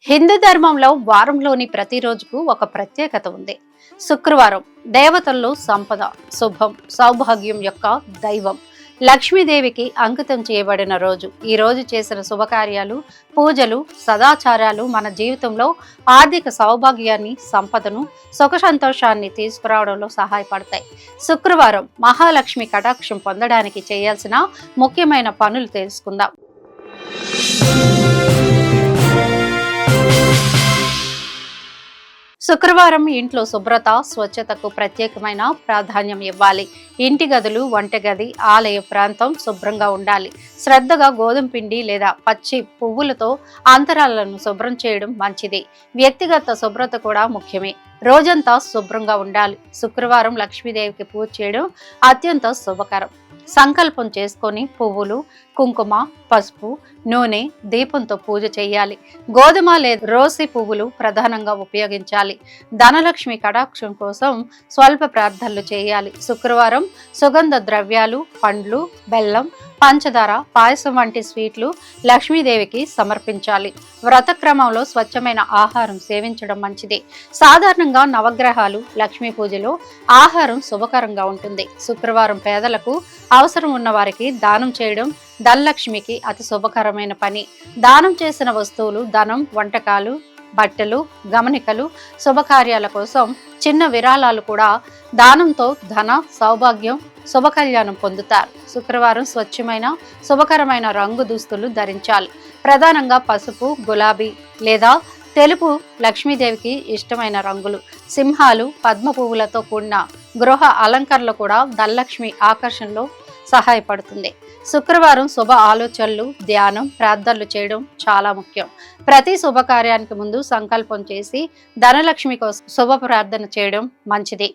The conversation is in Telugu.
హిందూ ధర్మంలో వారంలోని ప్రతి రోజుకు ఒక ప్రత్యేకత ఉంది. శుక్రవారం దేవతల్లో సంపద, శుభం, సౌభాగ్యం యొక్క దైవం లక్ష్మీదేవికి అంకితం చేయబడిన రోజు. ఈ రోజు చేసిన శుభకార్యాలు, పూజలు, సదాచారాలు మన జీవితంలో ఆర్థిక సౌభాగ్యాన్ని, సంపదను, సుఖ సంతోషాన్ని తీసుకురావడంలో సహాయపడతాయి. శుక్రవారం మహాలక్ష్మి కటాక్షం పొందడానికి చేయాల్సిన ముఖ్యమైన పనులు తెలుసుకుందాం. శుక్రవారం ఇంట్లో శుభ్రత, స్వచ్ఛతకు ప్రత్యేకమైన ప్రాధాన్యం ఇవ్వాలి. ఇంటి గదులు, వంటగది, ఆలయ ప్రాంతం శుభ్రంగా ఉండాలి. శ్రద్ధగా గోధుమ పిండి లేదా పచ్చి పువ్వులతో అంతరాలను శుభ్రం చేయడం మంచిది. వ్యక్తిగత శుభ్రత కూడా ముఖ్యమే. రోజంతా శుభ్రంగా ఉండాలి. శుక్రవారం లక్ష్మీదేవికి పూజ చేయడం అత్యంత శుభకరం. సంకల్పం చేసుకొని పువ్వులు, కుంకుమ, పసుపు, నూనె, దీపంతో పూజ చేయాలి. గోధుమ లేదా రోసి పువ్వులు ప్రధానంగా ఉపయోగించాలి. ధనలక్ష్మి కటాక్షం కోసం స్వల్ప ప్రార్థనలు చేయాలి. శుక్రవారం సుగంధ ద్రవ్యాలు, పండ్లు, బెల్లం, పంచదార, పాయసం వంటి స్వీట్లు లక్ష్మీదేవికి సమర్పించాలి. వ్రతక్రమంలో స్వచ్ఛమైన ఆహారం సేవించడం మంచిది. సాధారణంగా నవగ్రహాలు, లక్ష్మీ పూజలో ఆహారం శుభకరంగా ఉంటుంది. శుక్రవారం పేదలకు, అవసరం ఉన్న వారికి దానం చేయడం ధనలక్ష్మికి అతి శుభకరమైన పని. దానం చేసిన వస్తువులు, ధనం, వంటకాలు, బట్టలు, గమనికలు, శుభకార్యాల కోసం చిన్న విరాళాలు కూడా దానంతో ధన, సౌభాగ్యం, శుభకళ్యాణం పొందుతారు. శుక్రవారం స్వచ్ఛమైన, శుభకరమైన రంగు దుస్తులు ధరించాలి. ప్రధానంగా పసుపు, గులాబీ లేదా తెలుపు లక్ష్మీదేవికి ఇష్టమైన రంగులు. సింహాలు, పద్మ పువ్వులతో కూడిన గృహ అలంకరణలు కూడా ధనలక్ష్మి ఆకర్షణలో సహాయపడుతుంది. శుక్రవారం శుభ ఆలోచనలు, ధ్యానం, ప్రార్థనలు చేయడం చాలా ముఖ్యం. ప్రతి శుభకార్యానికి ముందు సంకల్పం చేసి ధనలక్ష్మి కోసం శుభ ప్రార్థన చేయడం మంచిది.